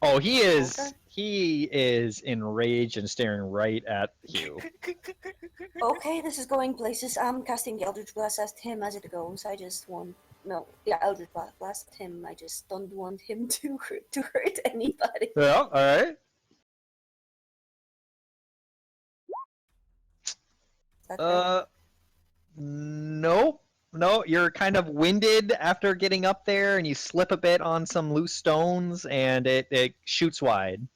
Oh, he is. Okay. He is enraged and staring right at you. Okay, this is going places. I'm casting the Eldritch Blast at him as it goes. I just want Eldritch Blast at him. I just don't want him to hurt anybody. Yeah. All right. Is that right? Nope. No, you're kind of winded after getting up there, and you slip a bit on some loose stones, and it shoots wide.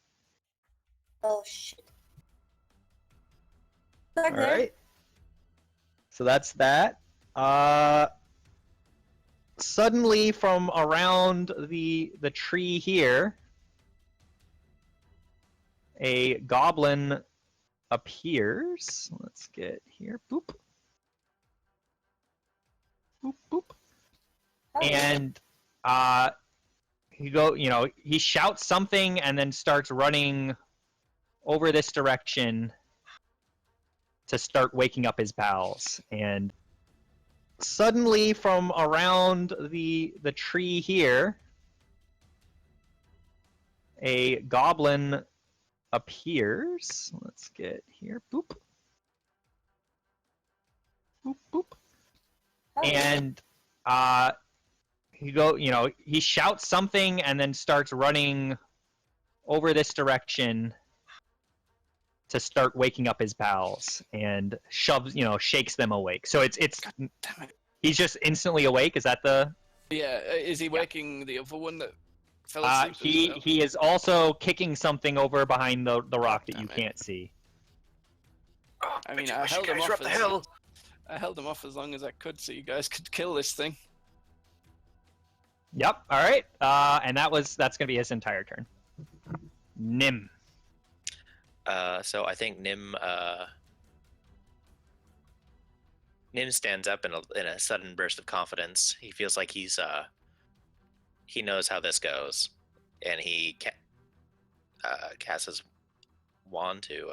Oh shit. All right. So that's that. Suddenly, from around the tree here, a goblin appears. Let's get here. Boop. Boop boop. And he shouts something and then starts running over this direction to start waking up his pals. And suddenly, from around the tree here, a goblin appears. Let's get here. Boop. Boop boop. And he shouts something and then starts running over this direction to start waking up his pals and shakes them awake. So it's God damn it. he's just instantly awake. Is that the? Yeah, is he waking the other one that fell asleep? He is also kicking something over behind the rock that you can't see. Oh, I mean, I held him off as long as I could so you guys could kill this thing. Yep. All right. And that's gonna be his entire turn. Nim. So I think Nim stands up in a sudden burst of confidence. He feels like he knows how this goes, and he casts his wand to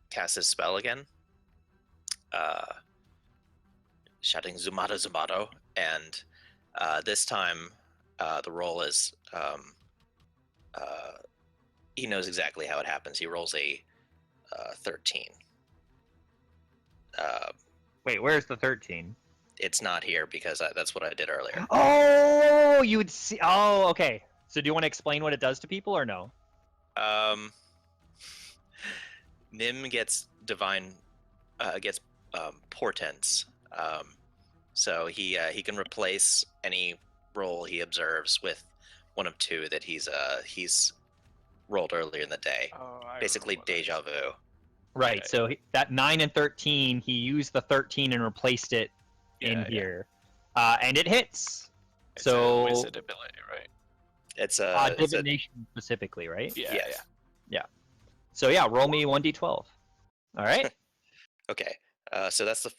cast his spell again, shouting "Zumato, Zumato," and this time the roll is he knows exactly how it happens. He rolls a 13. Wait, where's the 13? It's not here because that's what I did earlier. Oh, you would see. Oh, okay. So do you want to explain what it does to people or no? Nim gets portents. So he can replace any roll he observes with one of two that he's rolled earlier in the day. Oh, Basically deja vu. Right. Okay. So that 9 and 13, he used the 13 and replaced it in here, and it hits. It's so a wizard ability, right? It's a divination specifically, right? Yeah. So yeah, roll me 1d12. All right. Okay. So that's the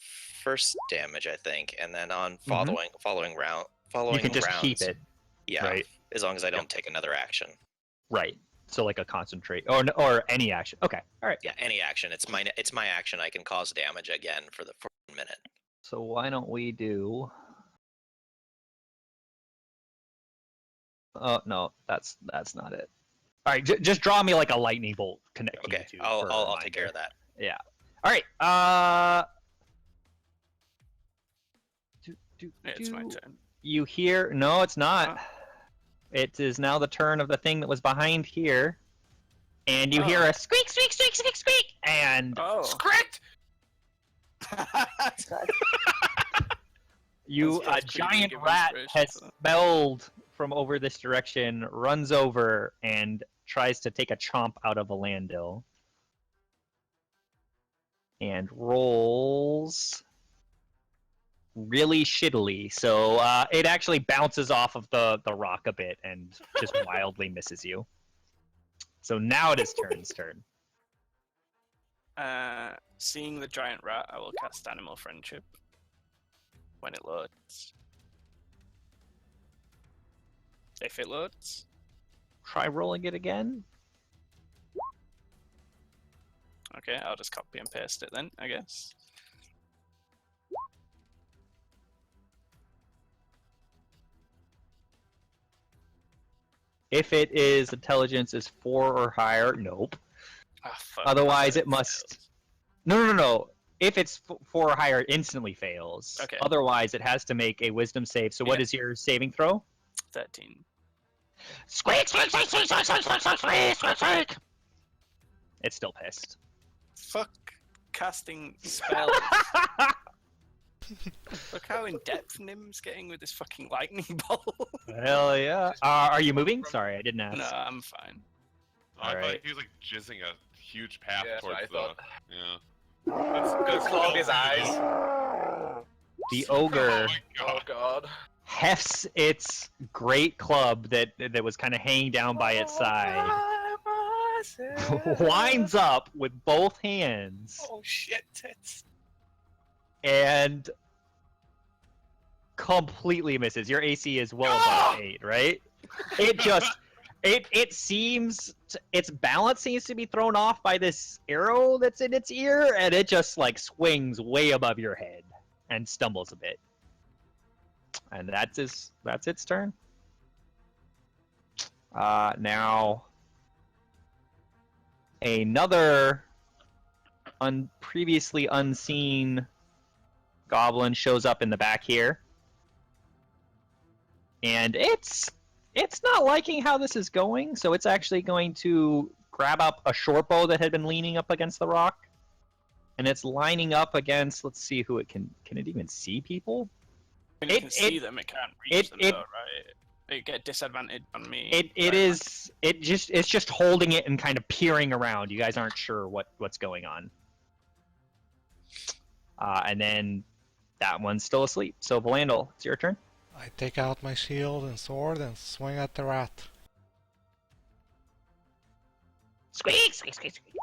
first damage, I think, and then on following You can just rounds, keep it. Yeah. Right. As long as I don't take another action. Right. So like a concentrate or any action. Okay. All right. Yeah, any action. It's my action. I can cause damage again for 1 minute. So why don't we do? Oh no, that's not it. All right, just draw me like a lightning bolt connecting Okay, the two. I'll take care of that. Yeah. All right. It's my turn. You hear? No, it's not. It is now the turn of the thing that was behind here, and you hear a squeak, squeak, squeak, squeak, squeak, and Script! a giant rat has smelled from over this direction, runs over, and tries to take a chomp out of a Landil. And rolls really shittily, so it actually bounces off of the rock a bit and just wildly misses you. So now it is Turn's turn. Seeing the giant rat, I will cast Animal Friendship when it loads. If it loads. Try rolling it again. Okay, I'll just copy and paste it then, I guess. If it is intelligence is 4 or higher, nope. Ah, fuck. Otherwise, it must. No. If it's 4 or higher, it instantly fails. Okay. Otherwise, it has to make a wisdom save. So, what Yeah. is your saving throw? 13. Squeak, squeak, squeak, squeak, squeak, squeak, squeak, squeak, squeak, squeak, squeak. It's still pissed. Fuck casting spells. Look how in depth Nim's getting with this fucking lightning bolt. Hell yeah. Are you moving? Sorry, I didn't ask. No, I'm fine. I thought Alright. he was like jizzing a huge path Yeah, that's what towards I thought. Yeah. Good claw of his eyes. The Oh ogre my Oh god. god. hefts its great club that was kind of hanging down by its side, winds up with both hands, Oh shit, tits. and completely misses. Your AC is well above 8, right? It just it seems its balance seems to be thrown off by this arrow that's in its ear, and it just like swings way above your head and stumbles a bit. And that's its turn. Now another previously unseen goblin shows up in the back here, and it's not liking how this is going, so it's actually going to grab up a short bow that had been leaning up against the rock, and it's lining up against, let's see who it can it even see people? When you can see them, it can't reach them, though, right? They get disadvantage on me. It's just holding it and kind of peering around. You guys aren't sure what's going on. And then that one's still asleep. So Valandel, it's your turn. I take out my shield and sword and swing at the rat. Squeak, squeak, squeak, squeak.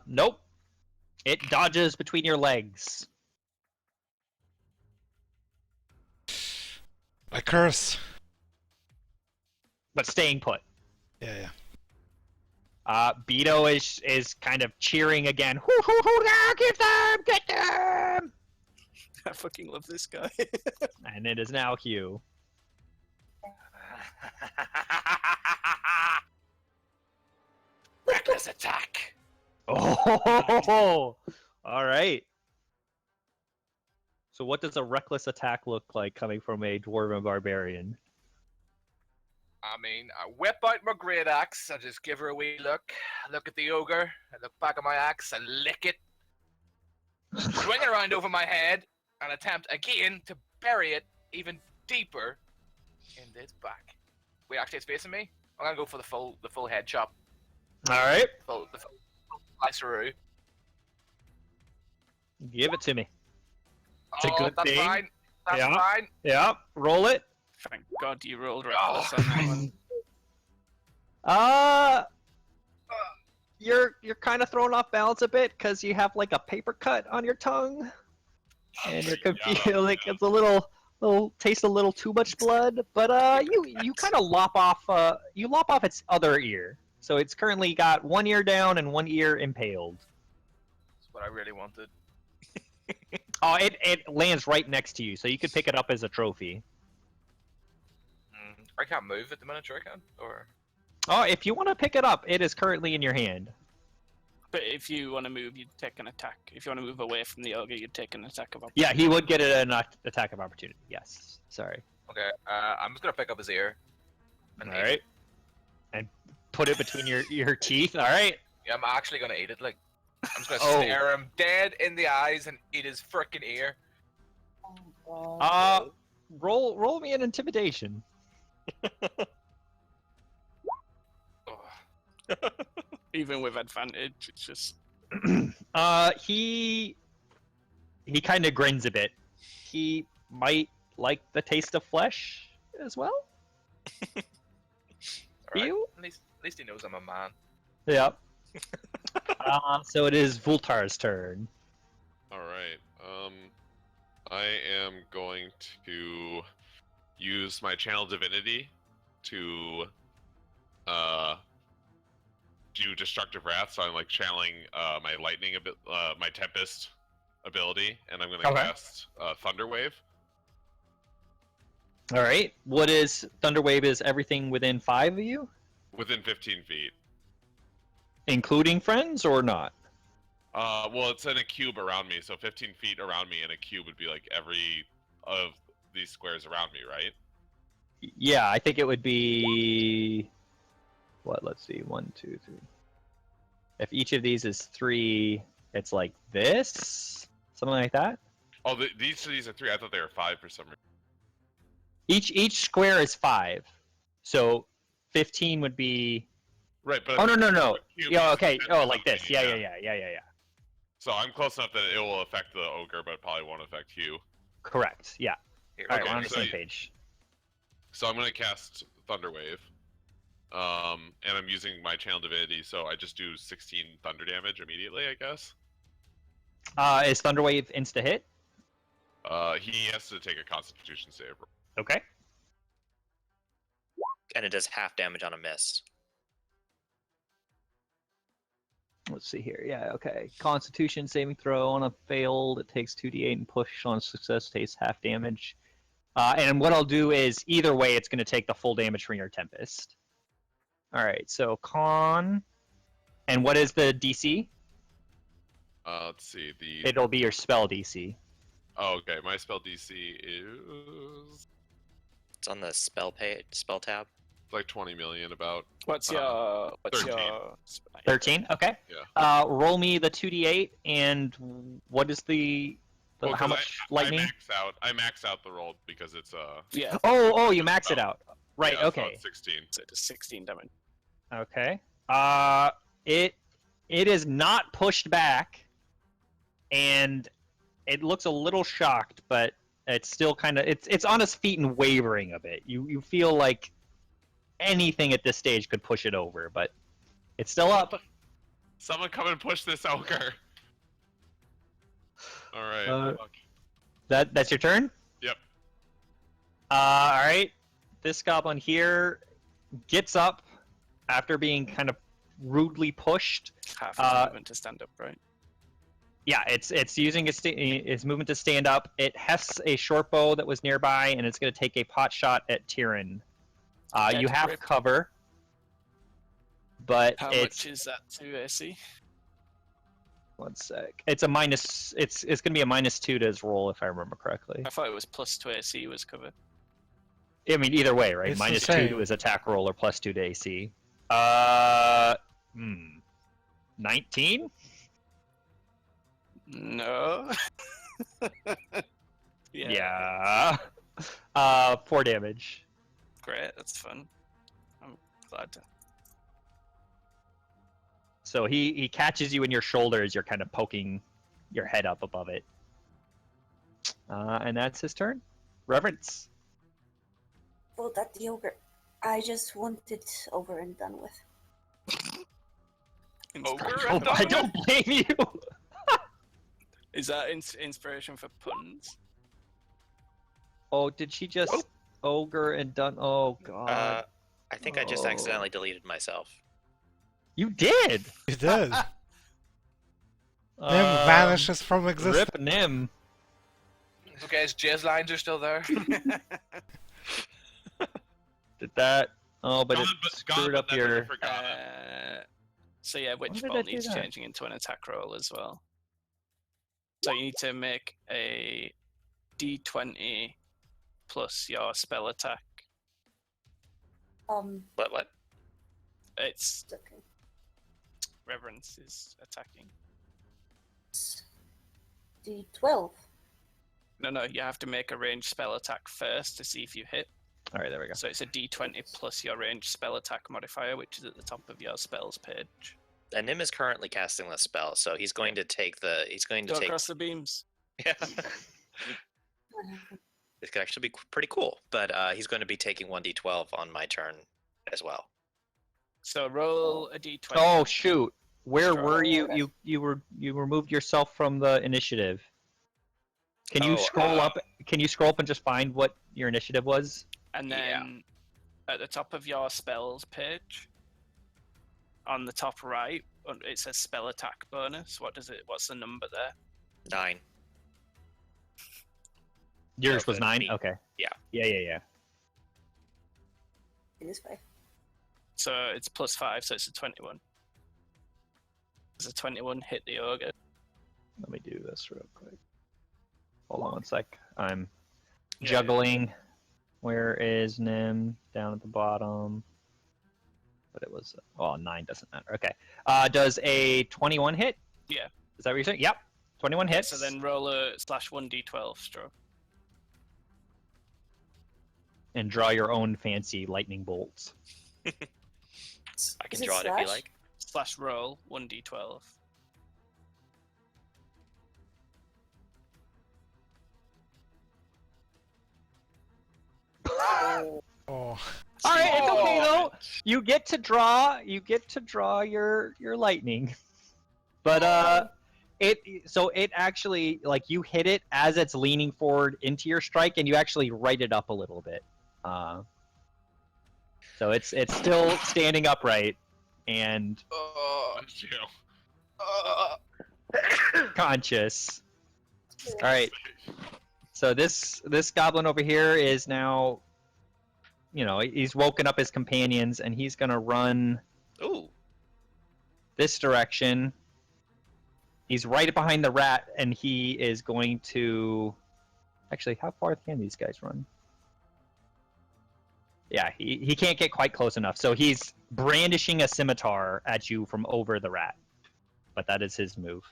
Nope. It dodges between your legs. I curse. But staying put. Yeah. Beto is kind of cheering again. Hoo hoo hoo! Get them! Get them! I fucking love this guy. And it is now Hugh. Reckless attack. Oh, all right. So what does a reckless attack look like coming from a dwarven barbarian? I mean, I whip out my great axe, I just give her a wee look at the ogre, I look back at my axe, I lick it, swing it around over my head, and attempt again to bury it even deeper into its back. Wait, actually, it's facing me. I'm gonna go for the full head chop, All right, the full sliceroo. give it to me. It's a good that's thing. fine. That's Yeah. fine. Yeah, roll it. Thank God you rolled reckless on that one. You're kind of thrown off balance a bit because you have like a paper cut on your tongue, and you're confused. Like it's a little taste a little too much blood. But you kind of lop off its other ear, so it's currently got one ear down and one ear impaled. That's what I really wanted. Oh, it lands right next to you, so you could pick it up as a trophy. I can't move at the minute, sure I can. Or Oh, if you want to pick it up, it is currently in your hand. But if you want to move, you'd take an attack. If you want to move away from the ogre, you'd take an attack of Yeah, he would get an attack of opportunity. Yes. Sorry. okay, I'm just gonna pick up his ear. All And eat it. right. And put it between your teeth. All right. Yeah, I'm actually gonna eat it. Like, I'm just gonna Oh. stare him dead in the eyes and eat his frickin' ear. Roll me an intimidation. Oh. Even with advantage, it's just He kind of grins a bit. He might like the taste of flesh as well. Alright, You? at least he knows I'm a man. Yep. So it is Vultar's turn. All right. I am going to use my channel divinity to do destructive wrath. So I'm like channeling my lightning my tempest ability, and I'm going to Okay. cast Thunder Wave. All right. What is Thunderwave? Is everything within 5 of you, Within 15 feet. including friends, or not? Well, it's in a cube around me, so 15 feet around me in a cube would be like every of these squares around me, right? Yeah, I think it would be. What? Let's see. 1, 2, 3. If each of these is 3, it's like this, something like that. Oh, these are 3. I thought they were 5 for some reason. Each square is 5, so 15 would be. Right, but Oh no. cube Yeah. is Okay. 10 Oh, or like this. something, Yeah. So I'm close enough that it will affect the ogre, but it probably won't affect Hugh. Correct. Yeah. Here, All right, Okay, we're on the so same you- page. So I'm gonna cast Thunderwave. And I'm using my channel divinity, so I just do 16 thunder damage immediately, I guess. Is Thunderwave insta hit? He has to take a Constitution save. Okay. And it does half damage on a miss. Let's see here. Yeah. Okay. Constitution saving throw on a failed. It takes 2d8 and push on success takes half damage. And what I'll do is either way, it's going to take the full damage from your Tempest. All right. So con. And what is the DC? Let's see. It'll be your spell DC. Oh, okay. My spell DC is It's on the spell tab. like 20 million about. What's your 13. 13. Okay. Yeah. Roll me the 2d8 and what is the Well, how 'cause much lightning? I max out the roll because it's Yeah, Oh, you max it out. Right. yeah, so Okay. it's 16. so it does 16 damage. Okay. It is not pushed back, and it looks a little shocked, but it's still kind of it's on its feet and wavering a bit. You feel like anything at this stage could push it over, but it's still up. Someone come and push this ogre. All right. Uh, That's your turn. Yep. All right. This goblin here gets up after being kind of rudely pushed. Half his movement to stand up, right? Yeah, it's using its movement to stand up. It hefts a short bow that was nearby, and it's going to take a pot shot at Tyrion. You have Rip. cover, but How it's much is that to AC? 1 sec. It's a minus. It's going to be a -2 to his roll, if I remember correctly. I thought it was plus to AC was covered. I mean, either way, right? It's the -2 same. to his attack roll or +2 to AC. 19. No. Yeah. 4 damage. Great, that's fun. I'm glad to. So he catches you in your shoulder as you're kind of poking your head up above it. And that's his turn. Reverence. Well, that the ogre. I just want it over and done with. Ogre? Oh, I don't blame you. Is that inspiration for puns? Oh, did she just ogre and done? Oh god. I think I just Oh. accidentally deleted myself. You did. He did. Nim Um, vanishes from existence. Rip Nim. Okay, his jizz lines are still there. Did that? Oh, but it Gone, but screwed up never your. forgotten. So yeah, Witch did I Bolt do needs that? changing into an attack roll as well. So you need to make a D20 plus your spell attack. What? It's Okay. Reverence is attacking. D12. No, you have to make a ranged spell attack first to see if you hit. All right, there we go. So it's a D20 plus your ranged spell attack modifier, which is at the top of your spells page. And Nim is currently casting the spell, so he's going to take the. He's going to Go take. across the beams. Yeah. It could actually be pretty cool, but he's going to be taking 1d12 on my turn as well. So roll a D20. Oh shoot! Where Sure. were you? You removed yourself from the initiative. Can you scroll up? Can you scroll up and just find what your initiative was? And Yeah. then at the top of your spells page, on the top right, it says spell attack bonus. What's the number there? 9. Yours No, was but 9. me. Okay. Yeah. Yeah. -5. So it's +5, so it's a 21. Does a 21 hit the ogre? Let me do this real quick. Hold on one sec. I'm Yeah, juggling. Where is Nim? Down at the bottom. But it was 9 doesn't matter. Okay. Does a 21 hit? Yeah. Is that what you're saying? Yep. 21 hits. So then roll a /1d12 stroke. And draw your own fancy lightning bolts. I can Is it draw it if you like. /roll 1d12. Oh. Oh, All right, it's okay Oh. though. You get to draw. You get to draw your lightning. But it actually, like, you hit it as it's leaning forward into your strike, and you actually right it up a little bit. So it's still standing upright and Bless you. conscious. All right. So this goblin over here is now, he's woken up his companions, and he's gonna run Ooh. this direction. He's right behind the rat, and he is going to. Actually, how far can these guys run? Yeah, he can't get quite close enough, so he's brandishing a scimitar at you from over the rat. But that is his move.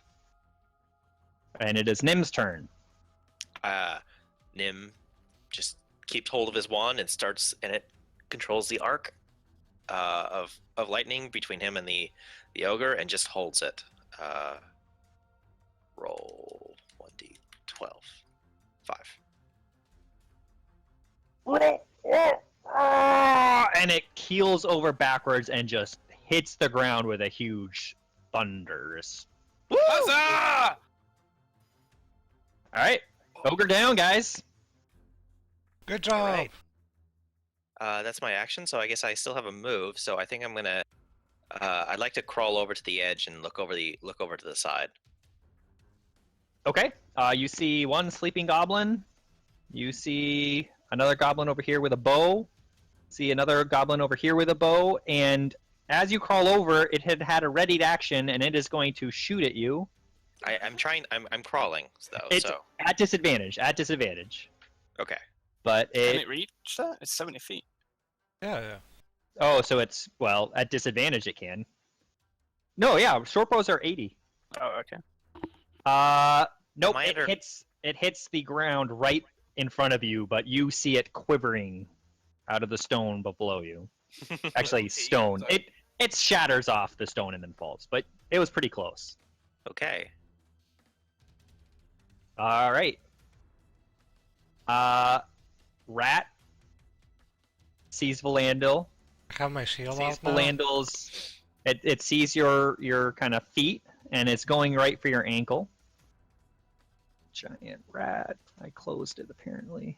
And it is Nim's turn. Nim just keeps hold of his wand and it controls the arc of lightning between him and the ogre and just holds it. Roll 1d12. 5. And it keels over backwards and just hits the ground with a huge thunderous. Huzzah! All right, ogre down, guys. good job. Alright. That's my action, so I guess I still have a move. So I think I'm gonna. I'd like to crawl over to the edge and look over to the side. Okay. You see one sleeping goblin. You see another goblin over here with a bow. See another goblin over here with a bow. And as you crawl over, it had a readied action, and it is going to shoot at you. I'm crawling though. It's So at disadvantage. At disadvantage. okay. But Can it reach that? It's 70 feet. Yeah. Oh, so it's at disadvantage. It can. No, yeah. Short bows are 80. Oh, okay. Nope. Am I under- It hits the ground right in front of you, but you see it quivering out of the stone below you. Actually, stone. It shatters off the stone and then falls, but it was pretty close. Okay. All right. Rat sees Valandil. I have my shield Sees out now. Valandil's. It sees your kind of feet, and it's going right for your ankle. Giant rat. I closed it apparently.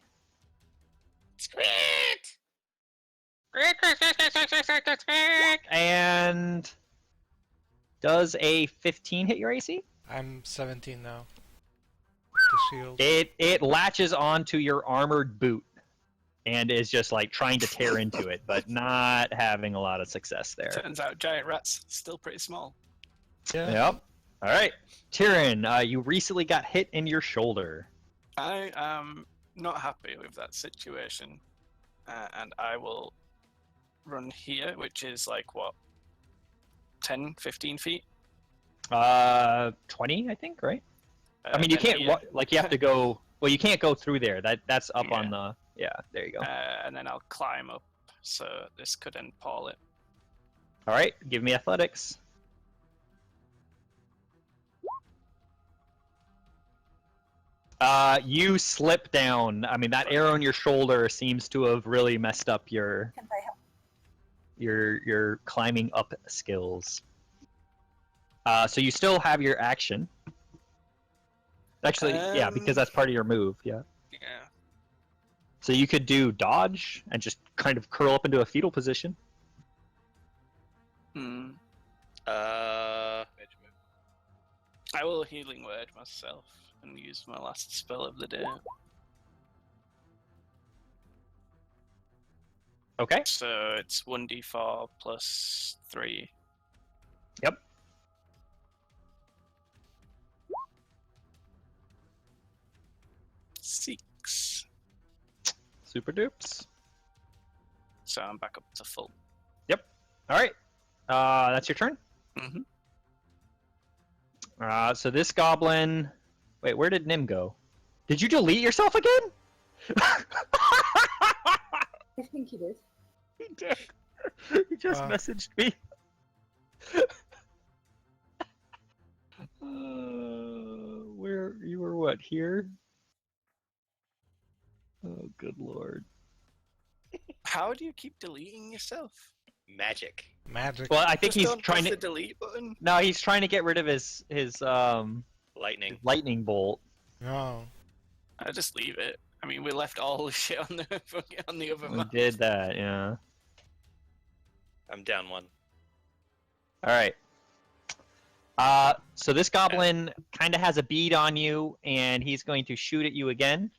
And does a 15 hit your AC? I'm 17 now. The shield. It latches onto your armored boot and is just like trying to tear into it, but not having a lot of success there. Turns out giant rats still pretty small. Yeah. Yep. All right, Tyrion, you recently got hit in your shoulder. I am not happy with that situation, and I will run here, which is like what, 10, 15 feet? 20, I think, right? I mean, you then can't here, you have to go. Well, you can't go through there. That's up Yeah. on the. Yeah, there you go. and then I'll climb up, so this could impale it. All right, give me athletics. You slip down. I mean, that arrow in your shoulder seems to have really messed up your Can I help? your climbing up skills. So you still have your action. Actually, yeah, because that's part of your move. Yeah. Yeah. So you could do dodge and just kind of curl up into a fetal position. Hmm. Uh, I will healing word myself and use my last spell of the day. Okay. So it's 1d4 plus 3. Yep. Six. Super dupes. So I'm back up to full. All right. That's your turn. Mm-hmm. So this goblin. Wait, where did Nim go? Did you delete yourself again? I think he did. He did. He just messaged me. Where you were? What here? Oh, good lord. How do you keep deleting yourself? Magic. Magic. Well, I think Just he's don't trying press to. the delete button. No, he's trying to get rid of his Lightning. lightning bolt. No. I just leave it. I mean, we left all the shit on the other We map. did that, yeah. I'm down one. All right. So this goblin kind of has a bead on you, and he's going to shoot at you again.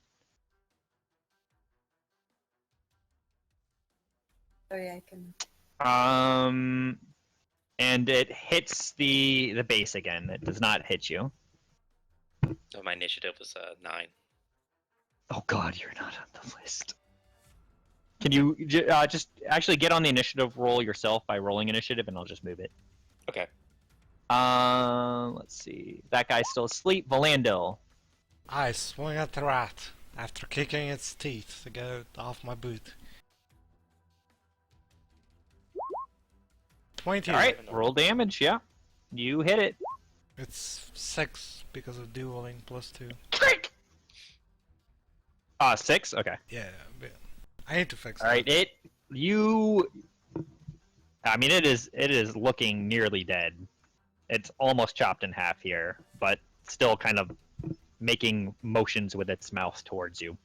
Sorry, I can. And it hits the base again. It does not hit you. So my initiative was 9. Oh god, you're not on the list. Can you just actually get on the initiative roll yourself by rolling initiative, and I'll just move it. Okay. Let's see. That guy's still asleep. Valandil. I swung at the rat after kicking its teeth to get it off my boot. 20. All right, roll damage. Yeah, you hit it. It's 6 because of dueling plus 2. 6. Okay. Yeah, but I need to fix All right. that. I mean, it is looking nearly dead. It's almost chopped in half here, but still kind of making motions with its mouth towards you.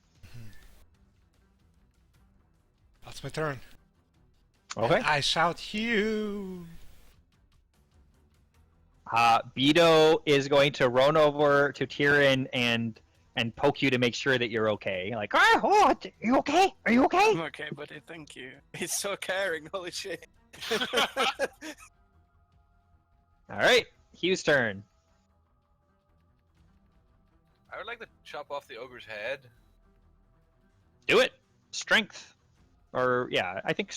That's my turn. Okay. And I shout, you! Beto is going to run over to Tyrion and poke you to make sure that you're okay. Like, are you okay? Are you okay? I'm okay, buddy. Thank you. He's so caring. Holy shit. All right, Hugh's turn. I would like to chop off the ogre's head. Do it. Strength, or yeah, I think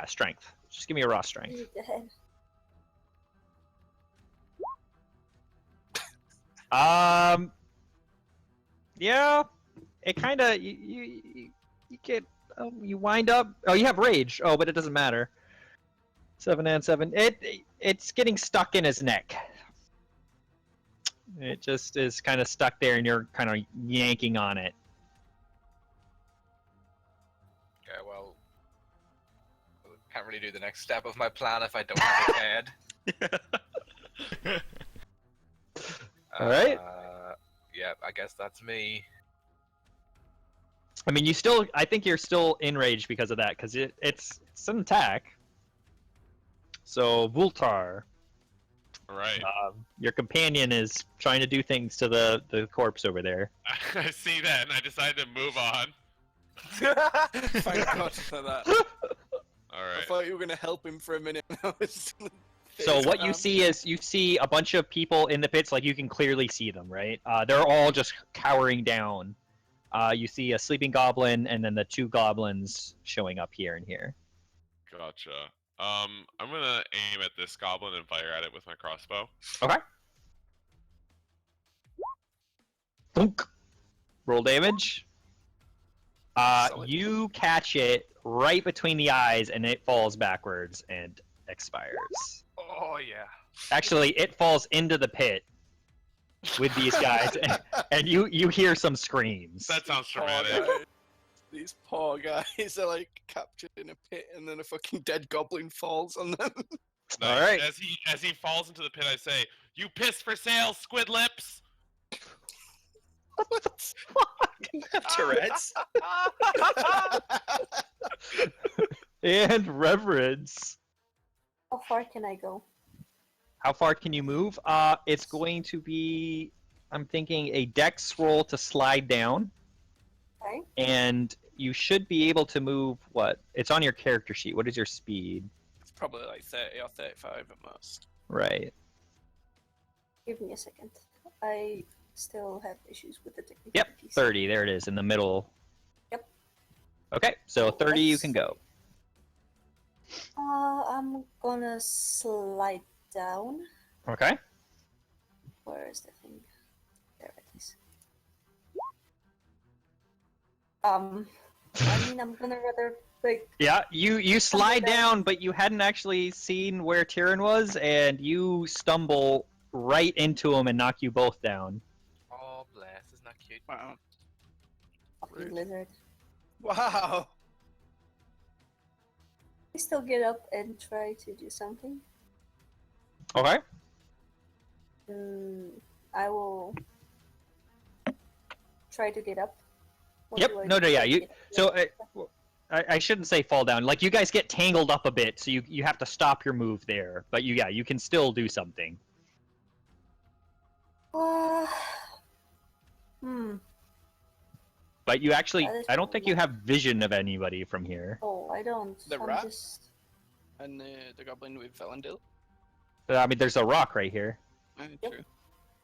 strength. Just give me a raw strength. Beat the head. Yeah, it kind of you get you wind up. Oh, you have rage. Oh, but it doesn't matter. 7 and 7. It's getting stuck in his neck. It just is kind of stuck there, and you're kind of yanking on it. Okay, well, can't really do the next step of my plan if I don't have a head. All right. Yeah, I guess that's me. I mean, I think you're still enraged because of that, because it's an attack. So, Vultar, All right. your companion is trying to do things to the corpse over there. I see that, and I decided to move on. Thank God for that. All I right. thought you were gonna help him for a minute. So what you see is a bunch of people in the pits, like you can clearly see them, right? They're all just cowering down. You see a sleeping goblin, and then the 2 goblins showing up here and here. Gotcha. I'm gonna aim at this goblin and fire at it with my crossbow. Okay. Thunk. Roll damage. Solid. You catch it right between the eyes, and it falls backwards and expires. Oh yeah. Actually, it falls into the pit with these guys, and you hear some screams. That sounds Poor traumatic. guys. These poor guys are like captured in a pit, and then a fucking dead goblin falls on them. Nice. All right. As he falls into the pit, I say, "You piss for sale, squid lips." Tourette's. And reverence. How far can I go? How far can you move? It's going to be, I'm thinking, a dex roll to slide down, Okay. and you should be able to move what? It's on your character sheet. What is your speed? It's probably like 30 or 35 at most. Right. Give me a second. I still have issues with the technical. Yep, piece. 30. There it is in the middle. Yep. Okay, so 30 you can go. I'm gonna slide down. Okay. Where is the thing? There it is. I mean, I'm gonna rather like. Yeah, you slide down. down, but you hadn't actually seen where Tyrion was, and you stumble right into him and knock you both down. Oh, bless. Isn't that cute? Wow. Fucking Rude. lizard. Wow. I still get up and try to do something. Okay. I will try to get up. What Yep. do I No, do yeah. to You. get up? So I shouldn't say fall down. Like you guys get tangled up a bit, so you have to stop your move there. But you can still do something. But you actually, That is I don't think you cool. have vision of anybody from here. Oh, I don't. The I'm rat? just. And the goblin with Felendil. But, I mean, there's a rock right here. Yep. True.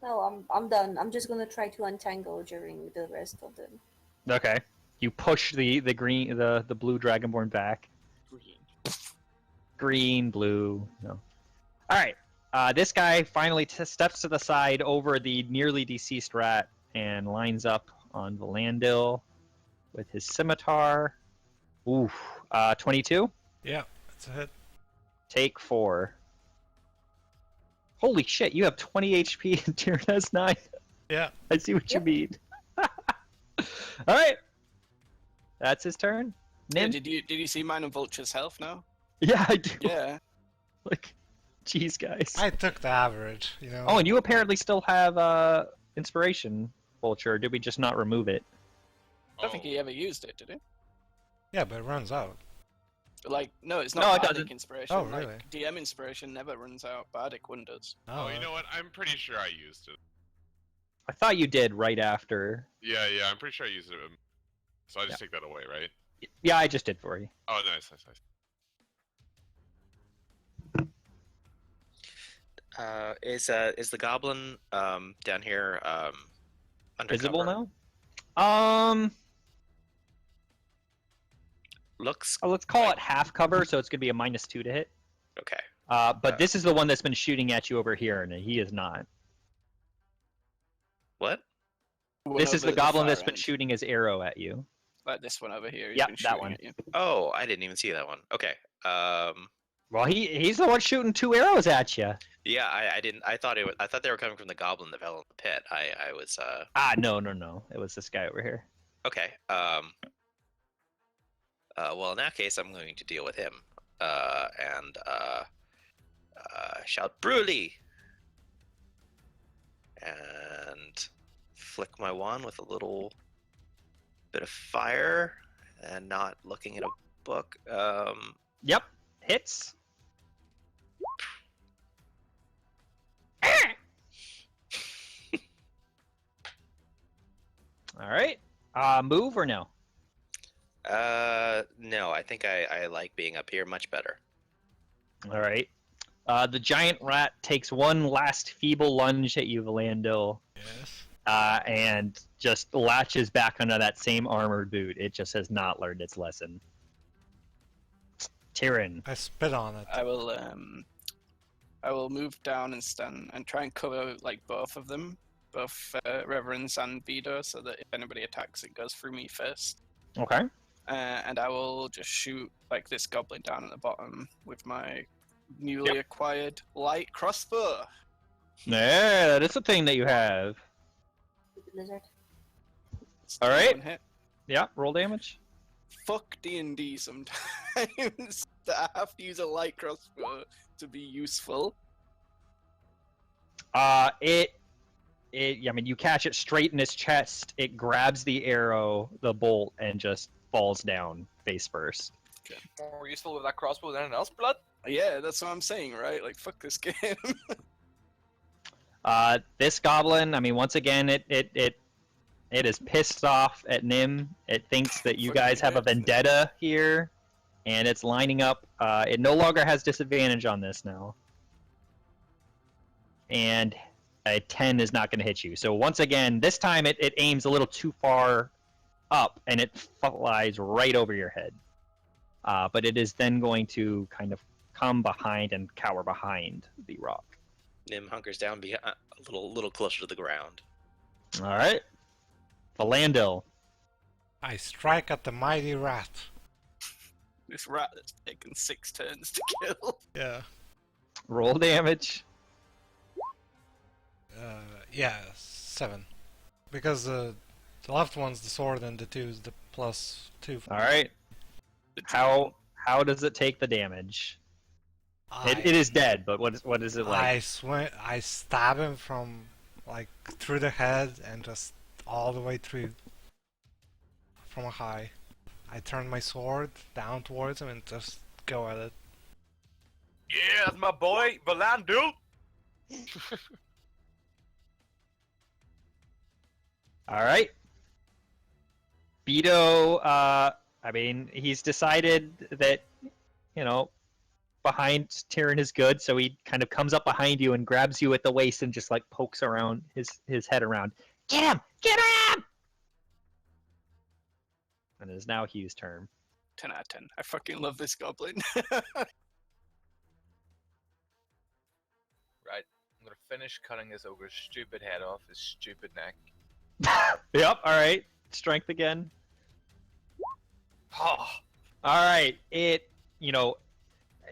No, I'm done. I'm just gonna try to untangle during the rest of them. Okay. You push the blue dragonborn back. Green. Green, blue. No. All right. This guy finally steps to the side over the nearly deceased rat and lines up on Valandil with his scimitar. Oof. 22. Yeah, that's a hit. Take 4. Holy shit! You have 20 HP and Tyrion has 9. Yeah. I see what you mean. All right. That's his turn. Yeah, Nin? did you see mine and Vulture's health now? Yeah, I do. Yeah. Like, jeez, guys. I took the average, you know. Oh, and you apparently still have inspiration, Vulture. Did we just not remove it? I don't think he ever used it, did he? Yeah, but it runs out. Like, no, it's No, not it Bardic doesn't. inspiration. Oh, like, really? DM inspiration never runs out. Bardic one does. Oh, you know what? I'm pretty sure I used it. I thought you did right after. Yeah, I'm pretty sure I used it. So I just take that away, right? Yeah, I just did for you. Oh, nice. Is the goblin down here undercover? Visible now? Looks Let's call it half cover, so it's gonna be a -2 to hit. okay. But this is the one that's been shooting at you over here, and he is not. What? One This is over the goblin far that's been end. shooting his arrow at you. Like this one over here. Yep, been that shooting one. at you. Oh, I didn't even see that one. Okay. Well, he's the one shooting 2 arrows at you. Yeah, I didn't. I thought they were coming from the goblin that fell in the pit. I was. No. It was this guy over here. Okay. Well, in that case, I'm going to deal with him. And shout Bruli! And flick my wand with a little bit of fire and not looking at a book. Yep, hits. All right. Move or no? No, I think I like being up here much better. All right. The giant rat takes one last feeble lunge at you, Valandil, Yes. and just latches back onto that same armored boot. It just has not learned its lesson. Tyrion. I spit on it. I will move down and stand and try and cover like both of them, both Reverence and Vido, so that if anybody attacks, it goes through me first. Okay. And I will just shoot like this goblin down at the bottom with my newly acquired light crossbow. Yeah, that is a thing that you have. Lizard. It's All the right. one hit. Yeah, roll damage. Fuck D&D sometimes that I have to use a light crossbow to be useful. I mean, you catch it straight in his chest. It grabs the arrow, the bolt, and just falls down face first. More useful with that crossbow than anything else, blood? Yeah, that's what I'm saying, right? Like, fuck this game. This goblin, I mean, once again, it It is pissed off at Nim. It thinks that you Fucking guys have a hurts. vendetta here, and it's lining up. It no longer has disadvantage on this now. And a 10 is not going to hit you. So once again, this time it aims a little too far up, and it flies right over your head. But it is then going to kind of come behind and cower behind the rock. Nim hunkers down a little closer to the ground. All right. Philandel. I strike at the mighty rat. This rat that's taken 6 turns to kill. Yeah. Roll damage. Yeah, 7. Because the left one's the sword and the 2 is the +2. All right. How does it take the damage? It is dead, but what is it like? I stab him from like through the head and just all the way through from a high. I turn my sword down towards him and just go at it. Yeah, that's my boy, Valandu. All right. Beto, I mean, he's decided that, behind Tyrion is good, so he kind of comes up behind you and grabs you at the waist and just like pokes around his head around. Get him! Get him! And it is now Hugh's turn. 10 out of 10. I fucking love this goblin. Right, I'm gonna finish cutting this ogre's stupid head off his stupid neck. Yep, alright. Strength again. Oh, Alright, I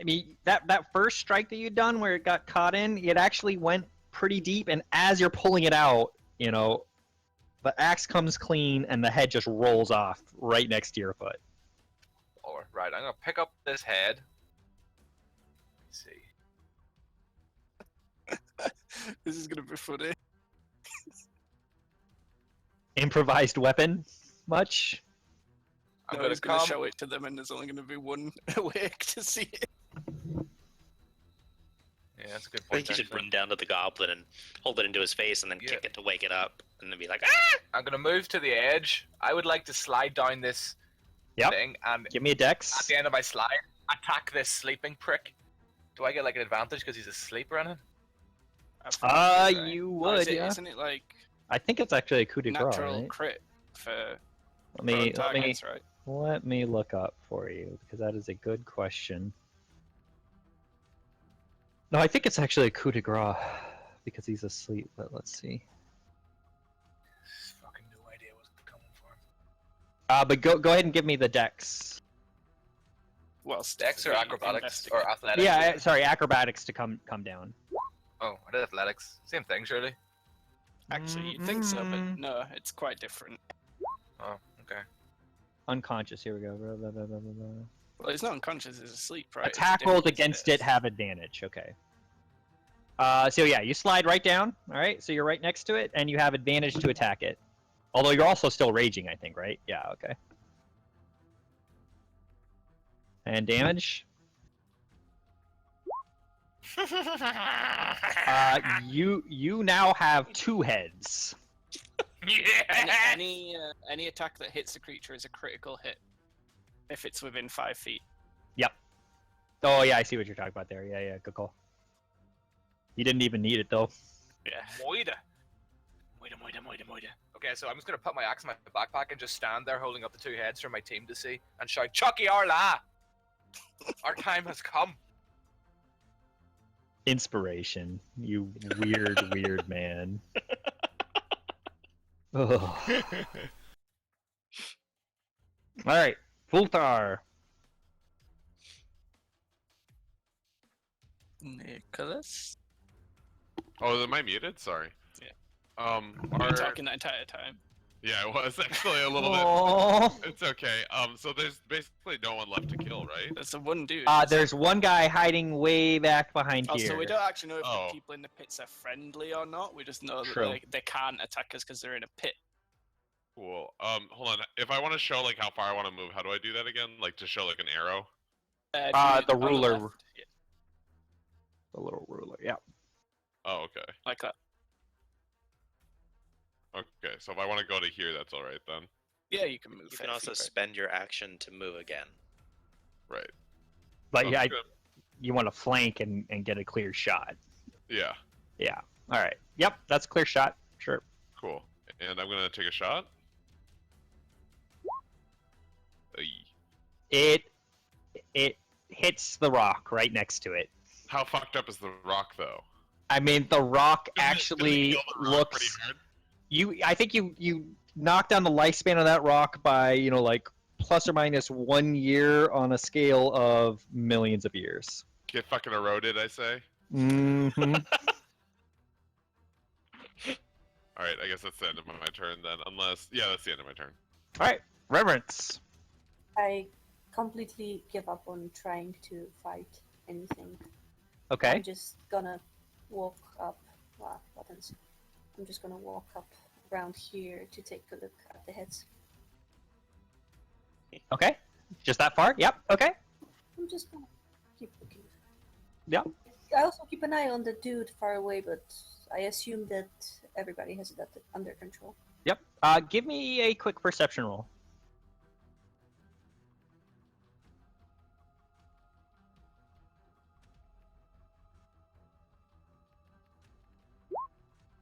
mean, that first strike that you'd done where it got caught in, it actually went pretty deep, and as you're pulling it out, the axe comes clean and the head just rolls off right next to your foot. right, I'm gonna pick up this head. Let's see. This is gonna be funny. Improvised weapon? Much? I'm No, gonna he's gonna come. show it to them, and there's only gonna be one awake to see it. Yeah, that's a good I think point. you should actually. run down to the goblin and hold it into his face and then Yeah. kick it to wake it up. And then be like, ah! I'm gonna move to the edge. I would like to slide down this Yep. thing, and Give me a at dex. the end of my slide, attack this sleeping prick. Do I get like an advantage because he's asleep or anything? You Oh, would, yeah. Isn't it like I think it's actually a coup de grace, natural right? crit for Let me targets, right? let me look up for you because that is a good question. No, I think it's actually a coup de grace because he's asleep. But let's see. Fucking no idea what's coming for him. But go ahead and give me the dex. Well, Dex or acrobatics or athletics? Yeah, sorry, acrobatics to come down. Oh, I did athletics. Same thing, surely. Actually, you'd think so, but no, it's quite different. Oh, okay. Unconscious. Here we go. Blah, blah, blah, blah, blah, blah. Well, he's not unconscious; he's asleep, right? It's Attack different rolls against it status. have advantage. Okay. So yeah, you slide right down. All right. So you're right next to it, and you have advantage to attack it. Although you're also still raging, I think, right? Yeah. Okay. And damage. You now have 2 heads. Yeah. Any attack that hits the creature is a critical hit if it's within 5 feet. Yep. Oh yeah, I see what you're talking about there. Yeah, good call. You didn't even need it though. Yeah. Moida. Okay, so I'm just gonna put my axe in my backpack and just stand there holding up the 2 heads for my team to see and shout, Chucky Arla! Our time has come. Inspiration. You weird man. Ugh. All right, Fultar. Nicholas? Oh, am I muted? Sorry. Yeah. Are... You're talking the entire time. Yeah, it was actually a little bit. Aww. It's okay. So there's basically no one left to kill, right? There's the one dude. There's one guy hiding way back behind here. Also, we don't actually know if Oh. the people in the pits are friendly or not. We just know that True. they can't attack us because they're in a pit. Cool. Hold on. If I want to show like how far I want to move, how do I do that again? Like to show like an arrow? The on ruler. left. Yeah, The little ruler. Yeah. Oh, okay. like that. Okay, so if I want to go to here, that's all right then. Yeah, you can move. You 30 can also feet, right? spend your action to move again. Right. But Sounds yeah, good. you want to flank and get a clear shot. Yeah. Yeah. All right. Yep, that's a clear shot. Sure. Cool. And I'm gonna take a shot. Aye. It hits the rock right next to it. How fucked up is the rock though? I mean, the rock Does it actually kill the rock pretty looks. hard? I think you knock down the lifespan of that rock by like plus or minus 1 year on a scale of millions of years. Get fucking eroded, I say. Mm-hmm. All right, I guess that's the end of my turn then. Unless, yeah, that's the end of my turn. All right, Reverence. I completely give up on trying to fight anything. Okay. I'm just gonna walk up. Buttons. I'm just gonna walk up around here to take a look at the heads. Okay. Just that far? Yep. Okay. I'm just gonna keep looking. Yep. I also keep an eye on the dude far away, but I assume that everybody has that under control. Yep. Give me a quick perception roll.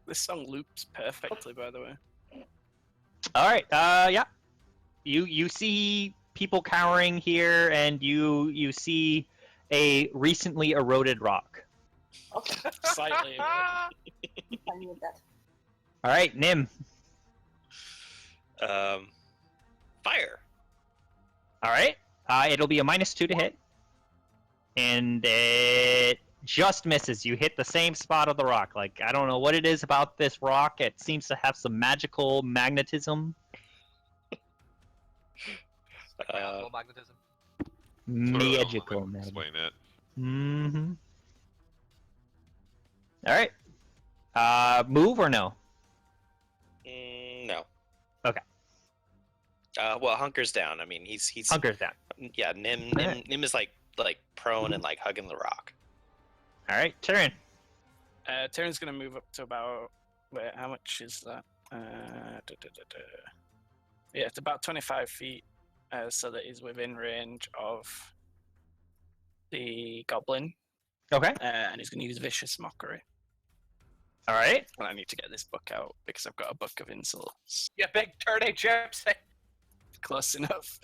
This song loops perfectly, by the way. All right. Yeah. You see people cowering here, and you see a recently eroded rock. Okay, Slightly. I'm fine with that. All right, Nim. Fire. All right. It'll be a -2 to hit, and it just misses. You hit the same spot of the rock. Like, I don't know what it is about this rock. It seems to have some magical magnetism. Like my animal magnetism. Magical Let me magnetism. explain it. Mm-hmm. All right. Move or no? No. Okay. Well, Hunker's down. I mean, he's Hunker's down. yeah. Nim Alright. Nim is like prone and like hugging the rock. All right, Tyrion. Tyrion's gonna move up to about. Wait, how much is that? Yeah, it's about 25 feet, so that he's within range of the goblin, Okay. and he's gonna use vicious mockery. All right. And I need to get this book out because I've got a book of insults. You big dirty gypsy. Close enough.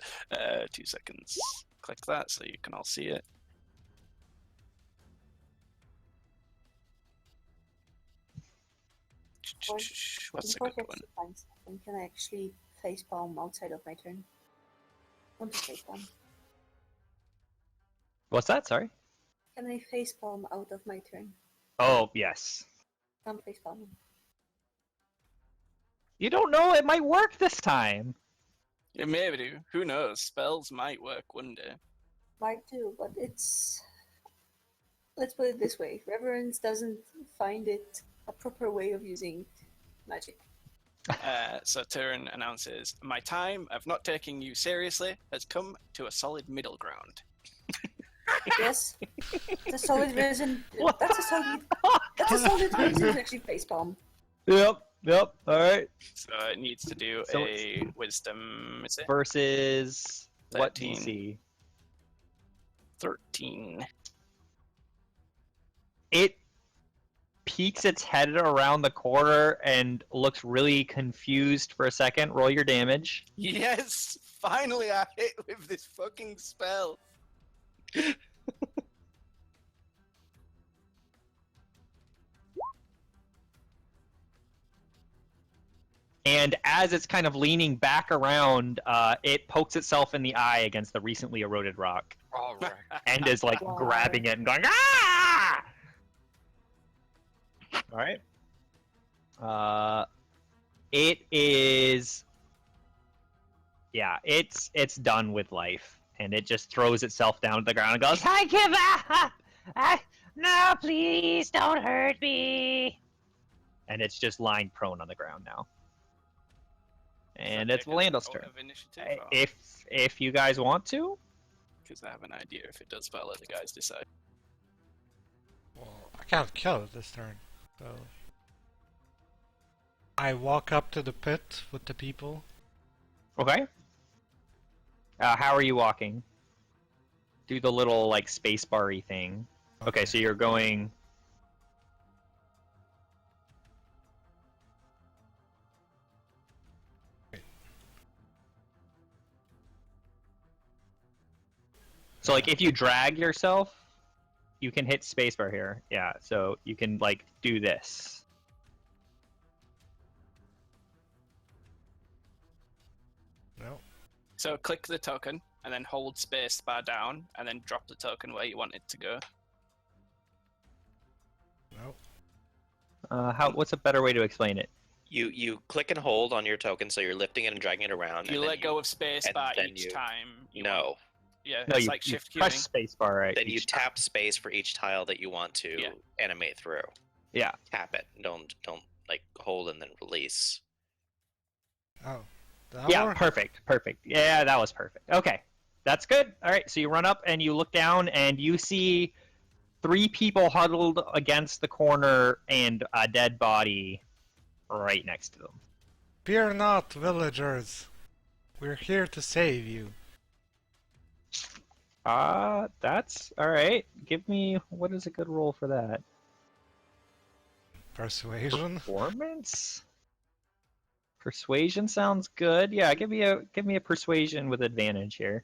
2 seconds. Click that so you can all see it. What's a Before good I one? actually find something, can I actually facepalm outside of my turn? Want to facepalm? What's that? Sorry. Can I facepalm out of my turn? Oh, yes. I'm facepalming. You don't know. It might work this time. It maybe do. Who knows? Spells might work one day. Might do, but it's. Let's put it this way: Reverence doesn't find it a proper way of using magic. So Tyrion announces, "My time of not taking you seriously has come to a solid middle ground." Yes, it's a solid reason. That's a solid. That's a solid reason to actually facepalm. Yep. Yep. All right. So it needs to do So a wisdom. Is it Versus what 13. DC? 13? It peeks its head around the corner and looks really confused for a second. Roll your damage. Yes! Finally I hit with this fucking spell! And as it's kind of leaning back around, it pokes itself in the eye against the recently eroded rock All right. and is like Wow. grabbing it and going, ah! All right. It is. Yeah, it's done with life, and it just throws itself down to the ground and goes, "I give up! No, please don't hurt me!" And it's just lying prone on the ground now. And it's Valando's turn. If you guys want to, Because I have an idea if it does, but I'll let the guys decide. Well, I can't kill it this turn, so I walk up to the pit with the people. Okay. How are you walking? Do the little like space bar-y thing. Okay, so you're going. So like if you drag yourself, you can hit spacebar here. Yeah, so you can like do this. No. So click the token and then hold spacebar down and then drop the token where you want it to go. No. What's a better way to explain it? You click and hold on your token, so you're lifting it and dragging it around. You and then let go of spacebar and then each you- time. No. Yeah, No, it's you, like you shift press queuing. spacebar right. Then you each tap space for each tile that you want to Yeah. animate through. Yeah. Tap it. Don't like hold and then release. Oh. That Yeah, worked? perfect. Yeah, that was perfect. Okay, that's good. All right, so you run up and you look down and you see 3 people huddled against the corner and a dead body right next to them. Fear not, villagers. We're here to save you. That's all right. Give me what is a good roll for that? Persuasion? Performance. Persuasion sounds good. Yeah, give me a persuasion with advantage here.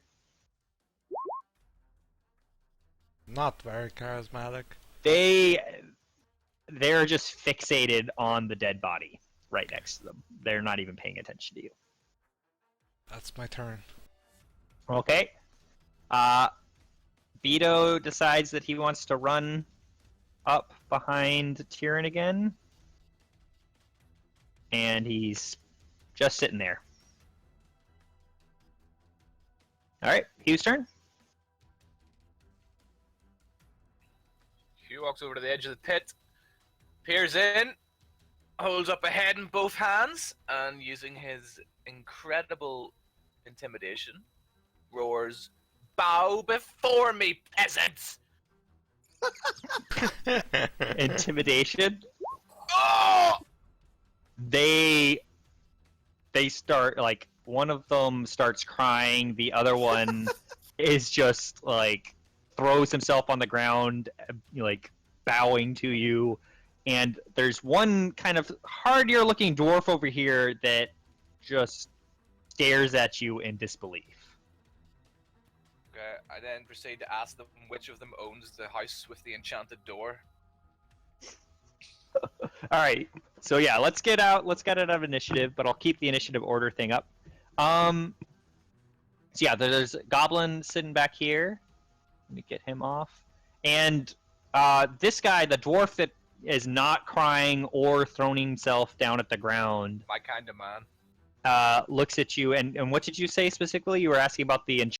Not very charismatic. They're just fixated on the dead body right next to them. They're not even paying attention to you. That's my turn. Okay. Beto decides that he wants to run up behind Tyrion again. And he's just sitting there. Alright, Hugh's turn. Hugh walks over to the edge of the pit, peers in, holds up a head in both hands, and using his incredible intimidation, roars, "Bow before me, peasants!" Intimidation. Oh! They start like one of them starts crying, the other one is just like throws himself on the ground, like bowing to you, and there's one kind of hardier looking dwarf over here that just stares at you in disbelief. Okay, I then proceed to ask them which of them owns the house with the enchanted door. All right, so yeah, let's get out of initiative, but I'll keep the initiative order thing up. So yeah, there's a goblin sitting back here. Let me get him off. And this guy, the dwarf that is not crying or throwing himself down at the ground, My kind of man. looks at you. And what did you say specifically? You were asking about the